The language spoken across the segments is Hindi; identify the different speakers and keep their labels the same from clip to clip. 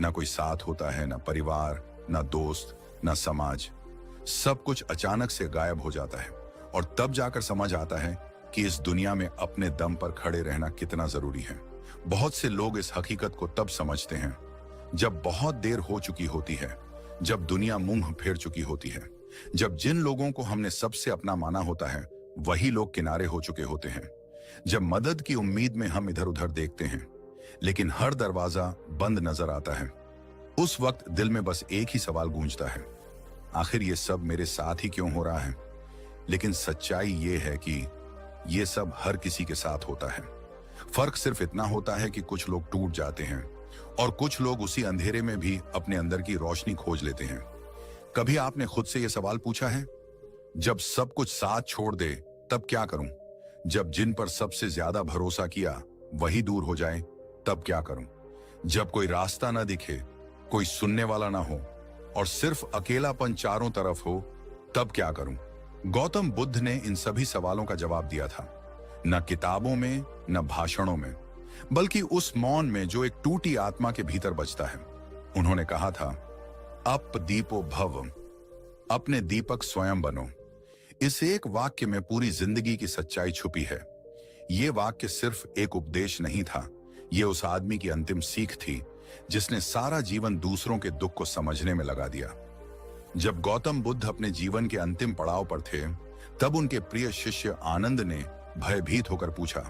Speaker 1: ना कोई साथ होता है, ना परिवार, ना दोस्त, ना समाज। सब कुछ अचानक से गायब हो जाता है और तब जाकर समझ आता है कि इस दुनिया में अपने दम पर खड़े रहना कितना जरूरी है। बहुत से लोग इस हकीकत को तब समझते हैं जब बहुत देर हो चुकी होती है, जब दुनिया मुंह फेर चुकी होती है, जब जिन लोगों को हमने सबसे अपना माना होता है वही लोग किनारे हो चुके होते हैं, जब मदद की उम्मीद में हम इधर उधर देखते हैं लेकिन हर दरवाजा बंद नजर आता है। उस वक्त दिल में बस एक ही सवाल गूंजता है, आखिर ये सब मेरे साथ ही क्यों हो रहा है? लेकिन सच्चाई ये है कि ये सब हर किसी के साथ होता है। फर्क सिर्फ इतना होता है कि कुछ लोग टूट जाते हैं और कुछ लोग उसी अंधेरे में भी अपने अंदर की रोशनी खोज लेते हैं। कभी आपने खुद से यह सवाल पूछा है, जब सब कुछ साथ छोड़ दे तब क्या करूं? जब जिन पर सबसे ज्यादा भरोसा किया वही दूर हो जाए तब क्या करूं? जब कोई रास्ता ना दिखे, कोई सुनने वाला ना हो और सिर्फ अकेलापन चारों तरफ हो तब क्या करूं? गौतम बुद्ध ने इन सभी सवालों का जवाब दिया था, न किताबों में, न भाषणों में, बल्कि उस मौन में जो एक टूटी आत्मा के भीतर बजता है। उन्होंने कहा था, अप दीपो भव, अपने दीपक स्वयं बनो। इस एक वाक्य में पूरी जिंदगी की सच्चाई छुपी है। ये वाक्य सिर्फ एक उपदेश नहीं था, ये उस आदमी की अंतिम सीख थी जिसने सारा जीवन दूसरों के दुख को समझने में लगा दिया। जब गौतम बुद्ध अपने जीवन के अंतिम पड़ाव पर थे, तब उनके प्रिय शिष्य आनंद ने भयभीत होकर पूछा,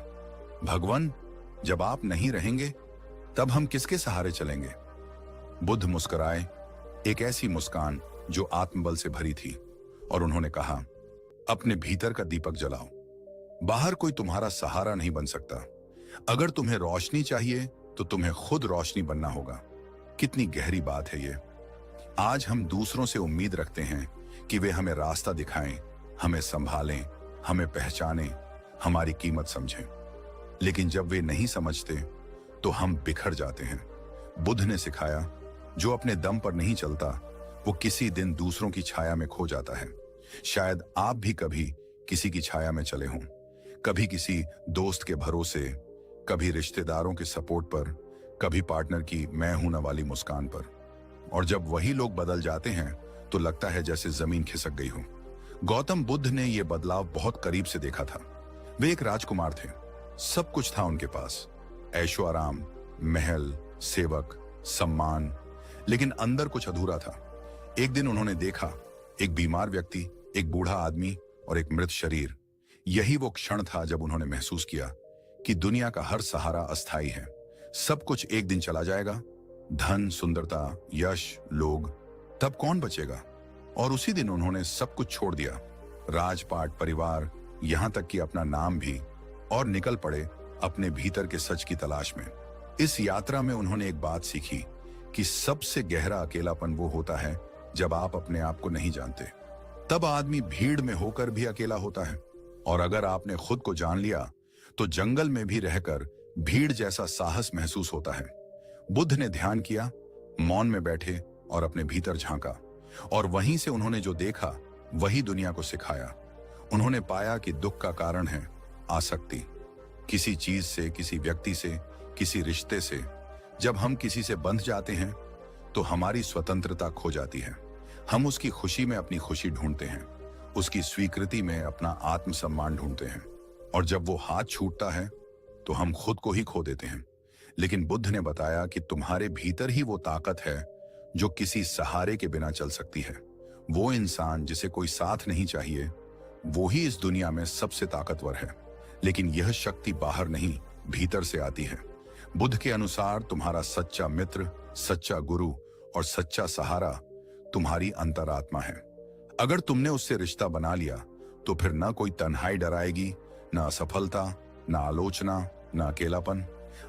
Speaker 1: भगवान, जब आप नहीं रहेंगे तब हम किसके सहारे चलेंगे? बुद्ध मुस्कुराए, एक ऐसी मुस्कान जो आत्मबल से भरी थी, और उन्होंने कहा, अपने भीतर का दीपक जलाओ। बाहर कोई तुम्हारा सहारा नहीं बन सकता। अगर तुम्हें रोशनी चाहिए तो तुम्हें खुद रोशनी बनना होगा। कितनी गहरी बात है ये। आज हम दूसरों से उम्मीद रखते हैं कि वे हमें रास्ता दिखाएं, हमें संभालें, हमें पहचानें, हमारी कीमत समझें। लेकिन जब वे नहीं समझते तो हम बिखर जाते हैं। बुद्ध ने सिखाया, जो अपने दम पर नहीं चलता वो किसी दिन दूसरों की छाया में खो जाता है। शायद आप भी कभी किसी की छाया में चले हों, कभी किसी दोस्त के भरोसे, कभी रिश्तेदारों के सपोर्ट पर, कभी पार्टनर की मैं हूं ना वाली मुस्कान पर। और जब वही लोग बदल जाते हैं तो लगता है जैसे जमीन खिसक गई हो। गौतम बुद्ध ने यह बदलाव बहुत करीब से देखा था। वे एक राजकुमार थे, सब कुछ था उनके पास, ऐशो आराम, महल, सेवक, सम्मान, लेकिन अंदर कुछ अधूरा था। एक दिन उन्होंने देखा, एक बीमार व्यक्ति, एक बूढ़ा आदमी और एक मृत शरीर। यही वो क्षण था जब उन्होंने महसूस किया कि दुनिया का हर सहारा अस्थायी है। सब कुछ एक दिन चला जाएगा, धन, सुंदरता, यश, लोग, तब कौन बचेगा? और उसी दिन उन्होंने सब कुछ छोड़ दिया, राजपाट, परिवार, यहां तक कि अपना नाम भी, और निकल पड़े अपने भीतर के सच की तलाश में। इस यात्रा में उन्होंने एक बात सीखी कि सबसे गहरा अकेलापन वो होता है जब आप अपने आप को नहीं जानते। तब आदमी भीड़ में होकर भी अकेला होता है, और अगर आपने खुद को जान लिया तो जंगल में भी रहकर भीड़ जैसा साहस महसूस होता है। बुद्ध ने ध्यान किया, मौन में बैठे और अपने भीतर झांका, और वहीं से उन्होंने जो देखा वही दुनिया को सिखाया। उन्होंने पाया कि दुख का कारण है आसक्ति, किसी चीज से, किसी व्यक्ति से, किसी रिश्ते से। जब हम किसी से बंध जाते हैं तो हमारी स्वतंत्रता खो जाती है। हम उसकी खुशी में अपनी खुशी ढूंढते हैं, उसकी स्वीकृति में अपना आत्मसम्मान ढूंढते हैं, और जब वो हाथ छूटता है तो हम खुद को ही खो देते हैं। लेकिन बुद्ध ने बताया कि तुम्हारे भीतर ही वो ताकत है जो किसी सहारे के बिना चल सकती है। वो इंसान जिसे कोई साथ नहीं चाहिए, वो ही इस दुनिया में सबसे ताकतवर है। लेकिन यह शक्ति बाहर नहीं, भीतर से आती है। बुद्ध के अनुसार तुम्हारा सच्चा मित्र, सच्चा गुरु और सच्चा सहारा तुम्हारी अंतरात्मा है। अगर तुमने उससे रिश्ता बना लिया तो फिर ना कोई तन्हाई डराएगी, ना असफलता, ना आलोचना, ना अकेलापन।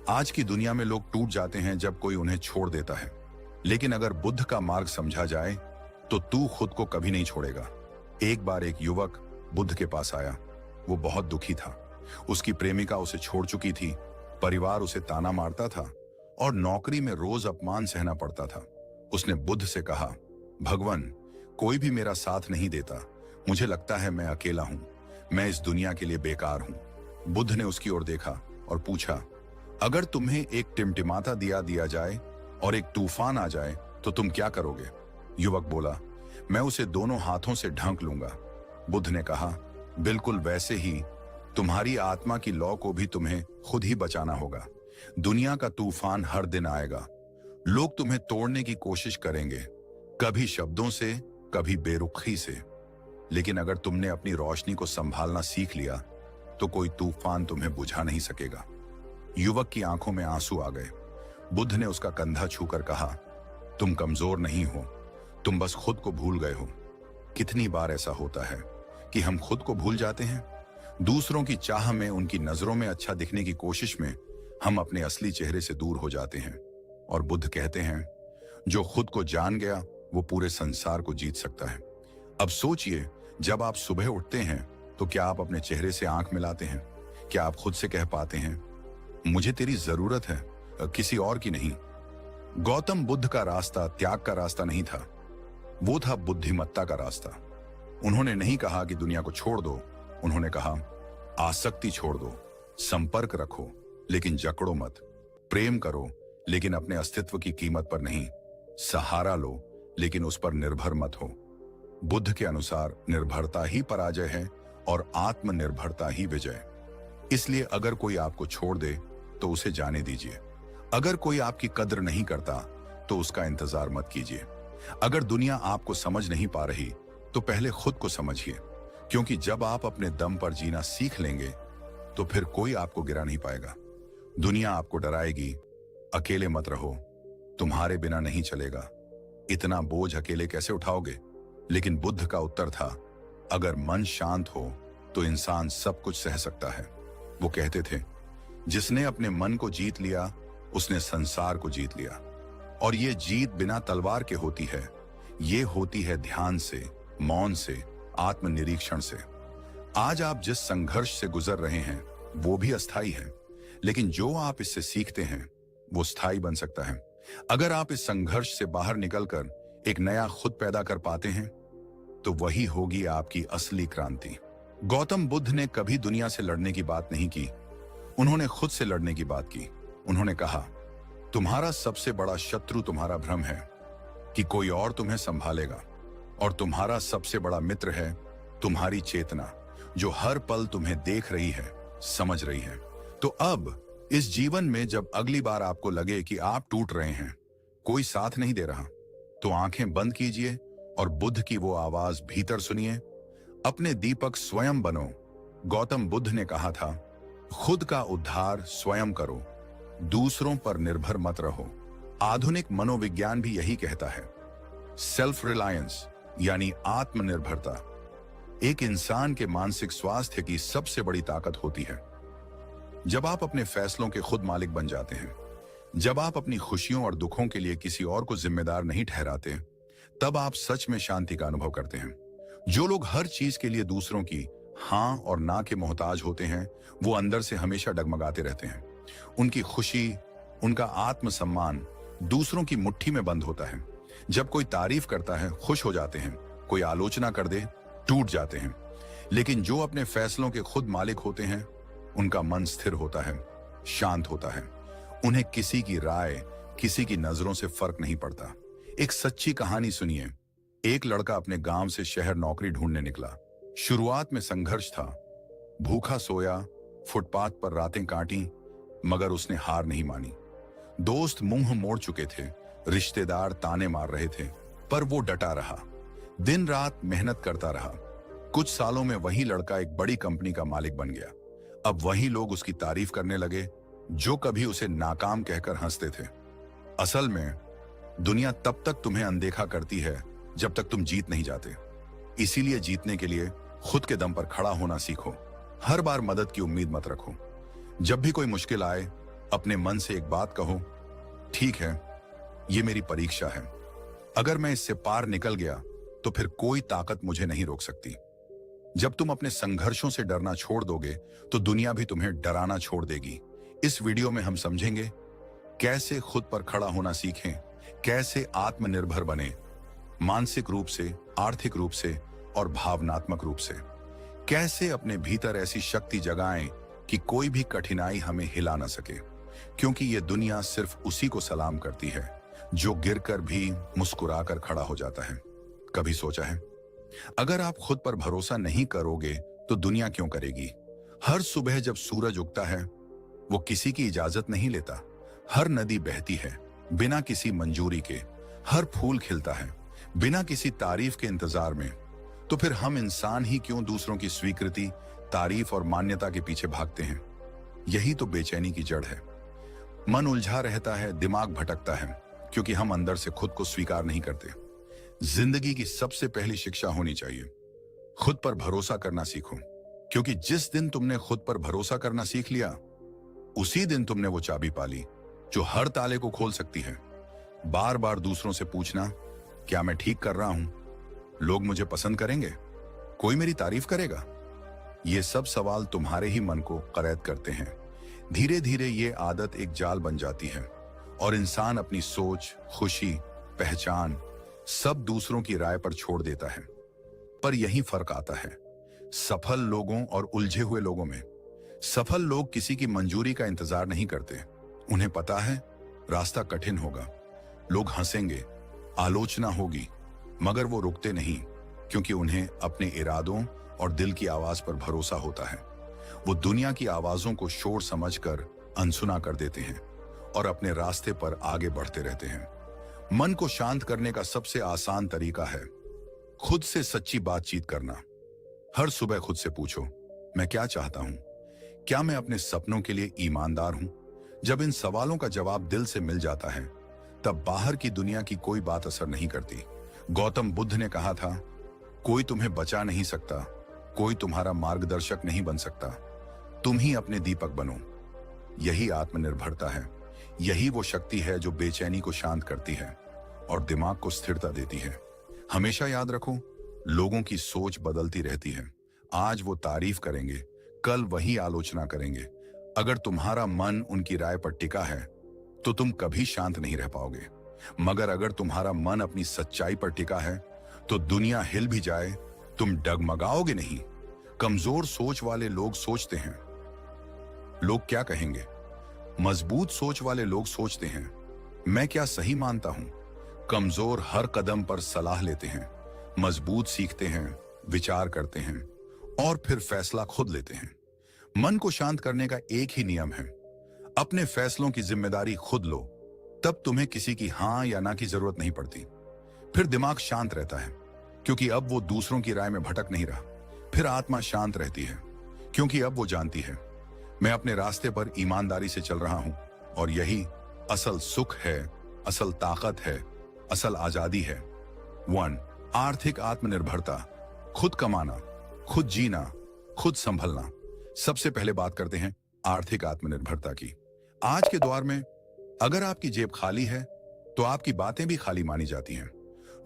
Speaker 1: आज की दुनिया में लोग टूट जाते हैं जब कोई उन्हें छोड़ देता है, लेकिन अगर बुद्ध का मार्ग समझा जाए तो तू खुद को कभी नहीं छोड़ेगा। एक बार एक युवक बुद्ध के पास आया। वो बहुत दुखी था। उसकी प्रेमिका उसे छोड़ चुकी थी, परिवार उसे ताना मारता था और नौकरी में रोज अपमान सहना पड़ता था। उसने बुद्ध से कहा, भगवान, कोई भी मेरा साथ नहीं देता, मुझे लगता है मैं अकेला हूं, मैं इस दुनिया के लिए बेकार हूं। बुद्ध ने उसकी ओर देखा और पूछा, अगर तुम्हें एक टिमटिमाता दिया जाए और एक तूफान आ जाए तो तुम क्या करोगे? युवक बोला, मैं उसे दोनों हाथों से ढक लूंगा। बुद्ध ने कहा, बिल्कुल वैसे ही तुम्हारी आत्मा की लौ को भी तुम्हें खुद ही बचाना होगा। दुनिया का तूफान हर दिन आएगा। लोग तुम्हें तोड़ने की कोशिश करेंगे, कभी शब्दों से, कभी बेरुखी से। लेकिन अगर तुमने अपनी रोशनी को संभालना सीख लिया तो कोई तूफान तुम्हें बुझा नहीं सकेगा। युवक की आंखों में आंसू आ गए। बुद्ध ने उसका कंधा छूकर कहा, तुम कमजोर नहीं हो, तुम बस खुद को भूल गए हो। कितनी बार ऐसा होता है कि हम खुद को भूल जाते हैं। दूसरों की चाह में, उनकी नजरों में अच्छा दिखने की कोशिश में हम अपने असली चेहरे से दूर हो जाते हैं। और बुद्ध कहते हैं, जो खुद को जान गया वो पूरे संसार को जीत सकता है। अब सोचिए, जब आप सुबह उठते हैं तो क्या आप अपने चेहरे से आंख मिलाते हैं? क्या आप खुद से कह पाते हैं, मुझे तेरी जरूरत है, किसी और की नहीं? गौतम बुद्ध का रास्ता त्याग का रास्ता नहीं था, वो था बुद्धिमत्ता का रास्ता। उन्होंने नहीं कहा कि दुनिया को छोड़ दो, उन्होंने कहा, आसक्ति छोड़ दो, संपर्क रखो लेकिन जकड़ो मत, प्रेम करो लेकिन अपने अस्तित्व की कीमत पर नहीं, सहारा लो लेकिन उस पर निर्भर मत हो। बुद्ध के अनुसार निर्भरता ही पराजय है और आत्मनिर्भरता ही विजय। इसलिए अगर कोई आपको छोड़ दे तो उसे जाने दीजिए। अगर कोई आपकी कद्र नहीं करता तो उसका इंतजार मत कीजिए। अगर दुनिया आपको समझ नहीं पा रही तो पहले खुद को समझिए, क्योंकि जब आप अपने दम पर जीना सीख लेंगे तो फिर कोई आपको गिरा नहीं पाएगा। दुनिया आपको डराएगी, अकेले मत रहो, तुम्हारे बिना नहीं चलेगा, इतना बोझ अकेले कैसे उठाओगे? लेकिन बुद्ध का उत्तर था, अगर मन शांत हो तो इंसान सब कुछ सह सकता है। वो कहते थे, जिसने अपने मन को जीत लिया उसने संसार को जीत लिया। और ये जीत बिना तलवार के होती है, ये होती है ध्यान से, मौन से, आत्मनिरीक्षण से। आज आप जिस संघर्ष से गुजर रहे हैं वो भी अस्थाई है, लेकिन जो आप इससे सीखते हैं वो स्थायी बन सकता है। अगर आप इस संघर्ष से बाहर निकलकर एक नया खुद पैदा कर पाते हैं तो वही होगी आपकी असली क्रांति। गौतम बुद्ध ने कभी दुनिया से लड़ने की बात नहीं की, उन्होंने खुद से लड़ने की बात की। उन्होंने कहा, तुम्हारा सबसे बड़ा शत्रु तुम्हारा भ्रम है कि कोई और तुम्हें संभालेगा, और तुम्हारा सबसे बड़ा मित्र है तुम्हारी चेतना, जो हर पल तुम्हें देख रही है, समझ रही है। तो अब इस जीवन में जब अगली बार आपको लगे कि आप टूट रहे हैं, कोई साथ नहीं दे रहा, तो आंखें बंद कीजिए और बुद्ध की वो आवाज भीतर सुनिए, अपने दीपक स्वयं बनो। गौतम बुद्ध ने कहा था, खुद का उद्धार स्वयं करो, दूसरों पर निर्भर मत रहो। आधुनिक मनोविज्ञान भी यही कहता है। सेल्फ रिलायंस यानी आत्मनिर्भरता एक इंसान के मानसिक स्वास्थ्य की सबसे बड़ी ताकत होती है। जब आप अपने फैसलों के खुद मालिक बन जाते हैं, जब आप अपनी खुशियों और दुखों के लिए किसी और को जिम्मेदार नहीं ठहराते, तब आप सच में शांति का अनुभव करते हैं। जो लोग हर चीज के लिए दूसरों की हां और ना के मोहताज होते हैं, वो अंदर से हमेशा डगमगाते रहते हैं। उनकी खुशी, उनका आत्मसम्मान दूसरों की मुट्ठी में बंद होता है। जब कोई तारीफ करता है, खुश हो जाते हैं, कोई आलोचना कर दे, टूट जाते हैं। लेकिन जो अपने फैसलों के खुद मालिक होते हैं, उनका मन स्थिर होता है, शांत होता है। उन्हें किसी की राय, किसी की नजरों से फर्क नहीं पड़ता। एक सच्ची कहानी सुनिए। एक लड़का अपने गांव से शहर नौकरी ढूंढने निकला। शुरुआत में संघर्ष था, भूखा सोया, फुटपाथ पर रातें काटी, मगर उसने हार नहीं मानी। दोस्त मुंह मोड़ चुके थे, रिश्तेदार ताने मार रहे थे, पर वो डटा रहा, दिन रात मेहनत करता रहा। कुछ सालों में वही लड़का एक बड़ी कंपनी का मालिक बन गया। अब वही लोग उसकी तारीफ करने लगे जो कभी उसे नाकाम कहकर हंसते थे। असल में दुनिया तब तक तुम्हें अनदेखा करती है जब तक तुम जीत नहीं जाते। इसीलिए जीतने के लिए खुद के दम पर खड़ा होना सीखो। हर बार मदद की उम्मीद मत रखो। जब भी कोई मुश्किल आए, अपने मन से एक बात कहो, ठीक है, ये मेरी परीक्षा है। अगर मैं इससे पार निकल गया तो फिर कोई ताकत मुझे नहीं रोक सकती। जब तुम अपने संघर्षों से डरना छोड़ दोगे तो दुनिया भी तुम्हें डराना छोड़ देगी। इस वीडियो में हम समझेंगे कैसे खुद पर खड़ा होना सीखें, कैसे आत्मनिर्भर बने, मानसिक रूप से, आर्थिक रूप से और भावनात्मक रूप से। कैसे अपने भीतर ऐसी शक्ति जगाएं कि कोई भी कठिनाई हमें हिला ना सके, क्योंकि ये दुनिया सिर्फ उसी को सलाम करती है जो गिरकर भी मुस्कुराकर खड़ा हो जाता है। कभी सोचा है, अगर आप खुद पर भरोसा नहीं करोगे तो दुनिया क्यों करेगी? हर सुबह जब सूरज उगता है, वो किसी की इजाजत नहीं लेता। हर नदी बहती है बिना किसी मंजूरी के। हर फूल खिलता है बिना किसी तारीफ के इंतजार में। तो फिर हम इंसान ही क्यों दूसरों की स्वीकृति, तारीफ और मान्यता के पीछे भागते हैं? यही तो बेचैनी की जड़ है। मन उलझा रहता है, दिमाग भटकता है, क्योंकि हम अंदर से खुद को स्वीकार नहीं करते। जिंदगी की सबसे पहली शिक्षा होनी चाहिए, खुद पर भरोसा करना सीखो। क्योंकि जिस दिन तुमने खुद पर भरोसा करना सीख लिया, उसी दिन तुमने वो चाबी पाली जो हर ताले को खोल सकती है। बार बार दूसरों से पूछना, क्या मैं ठीक कर रहा हूं? लोग मुझे पसंद करेंगे? कोई मेरी तारीफ करेगा? ये सब सवाल तुम्हारे ही मन को कैद करते हैं। धीरे धीरे ये आदत एक जाल बन जाती है और इंसान अपनी सोच, खुशी, पहचान सब दूसरों की राय पर छोड़ देता है। पर यही फर्क आता है सफल लोगों और उलझे हुए लोगों में। सफल लोग किसी की मंजूरी का इंतजार नहीं करते। उन्हें पता है रास्ता कठिन होगा, लोग हंसेंगे, आलोचना होगी, मगर वो रुकते नहीं, क्योंकि उन्हें अपने इरादों और दिल की आवाज पर भरोसा होता है। वो दुनिया की आवाजों को शोर समझकर अनसुना कर देते हैं और अपने रास्ते पर आगे बढ़ते रहते हैं। मन को शांत करने का सबसे आसान तरीका है खुद से सच्ची बातचीत करना। हर सुबह खुद से पूछो, मैं क्या चाहता हूं? क्या मैं अपने सपनों के लिए ईमानदार हूं? जब इन सवालों का जवाब दिल से मिल जाता है, तब बाहर की दुनिया की कोई बात असर नहीं करती। गौतम बुद्ध ने कहा था, कोई तुम्हें बचा नहीं सकता, कोई तुम्हारा मार्गदर्शक नहीं बन सकता, तुम ही अपने दीपक बनो। यही आत्मनिर्भरता है। यही वो शक्ति है जो बेचैनी को शांत करती है और दिमाग को स्थिरता देती है। हमेशा याद रखो, लोगों की सोच बदलती रहती है। आज वो तारीफ करेंगे, कल वही आलोचना करेंगे। अगर तुम्हारा मन उनकी राय पर टिका है तो तुम कभी शांत नहीं रह पाओगे। मगर अगर तुम्हारा मन अपनी सच्चाई पर टिका है तो दुनिया हिल भी जाए, तुम डगमगाओगे नहीं। कमजोर सोच वाले लोग सोचते हैं, लोग क्या कहेंगे? मजबूत सोच वाले लोग सोचते हैं, मैं क्या सही मानता हूं? कमजोर हर कदम पर सलाह लेते हैं, मजबूत सीखते हैं, विचार करते हैं और फिर फैसला खुद लेते हैं। मन को शांत करने का एक ही नियम है, अपने फैसलों की जिम्मेदारी खुद लो। तब तुम्हें किसी की हां या ना की जरूरत नहीं पड़ती। फिर दिमाग शांत रहता है, क्योंकि अब वो दूसरों की राय में भटक नहीं रहा। फिर आत्मा शांत रहती है, क्योंकि अब वो जानती है, मैं अपने रास्ते पर ईमानदारी से चल रहा हूं और यही असल सुख है, असल ताकत है, असल आजादी है। 1. आर्थिक आत्मनिर्भरता। खुद कमाना, खुद जीना, खुद संभलना। सबसे पहले बात करते हैं आर्थिक आत्मनिर्भरता की। आज के दौर में अगर आपकी जेब खाली है तो आपकी बातें भी खाली मानी जाती हैं।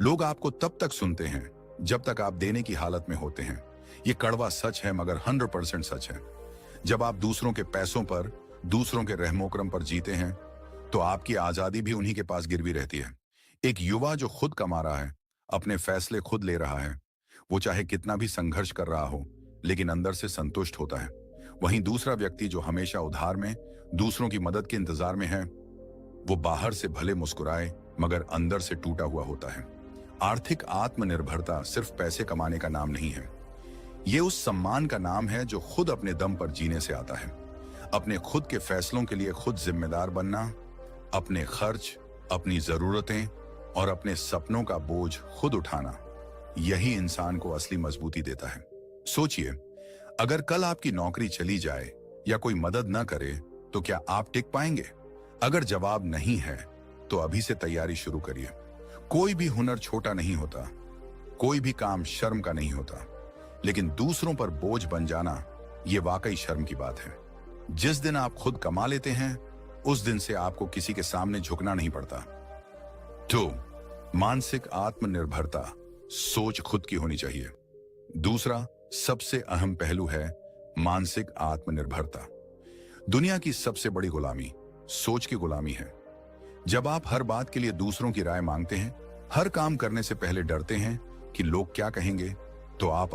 Speaker 1: लोग आपको तब तक सुनते हैं जब तक आप देने की हालत में होते हैं। ये कड़वा सच है, मगर 100% सच है। जब आप दूसरों के पैसों पर, दूसरों के रहमोकरम पर जीते हैं तो आपकी आजादी भी उन्हीं के पास गिरवी रहती है। एक युवा जो खुद कमा रहा है, अपने फैसले खुद ले रहा है, वो चाहे कितना भी संघर्ष कर रहा हो, लेकिन अंदर से संतुष्ट होता है। वहीं दूसरा व्यक्ति जो हमेशा उधार में, दूसरों की मदद के इंतजार में है, वो बाहर से भले मुस्कुराए मगर अंदर से टूटा हुआ होता है। आर्थिक आत्मनिर्भरता सिर्फ पैसे कमाने का नाम नहीं है, ये उस सम्मान का नाम है जो खुद अपने दम पर जीने से आता है। अपने खुद के फैसलों के लिए खुद जिम्मेदार बनना, अपने खर्च, अपनी जरूरतें और अपने सपनों का बोझ खुद उठाना, यही इंसान को असली मजबूती देता है। सोचिए, अगर कल आपकी नौकरी चली जाए या कोई मदद न करे तो क्या आप टिक पाएंगे? अगर जवाब नहीं है तो अभी से तैयारी शुरू करिए। कोई भी हुनर छोटा नहीं होता, कोई भी काम शर्म का नहीं होता, लेकिन दूसरों पर बोझ बन जाना ये वाकई शर्म की बात है। जिस दिन आप खुद कमा लेते हैं उस दिन से आपको किसी के सामने झुकना नहीं पड़ता। तो मानसिक आत्मनिर्भरता, सोच खुद की होनी चाहिए। दूसरा सबसे अहम पहलू है मानसिक आत्मनिर्भरता। दुनिया की सबसे बड़ी गुलामी सोच की गुलामी है। जब आप हर बात के लिए दूसरों की राय मांगते हैं, हर काम करने से पहले डरते हैं कि लोग क्या कहेंगे, तो आप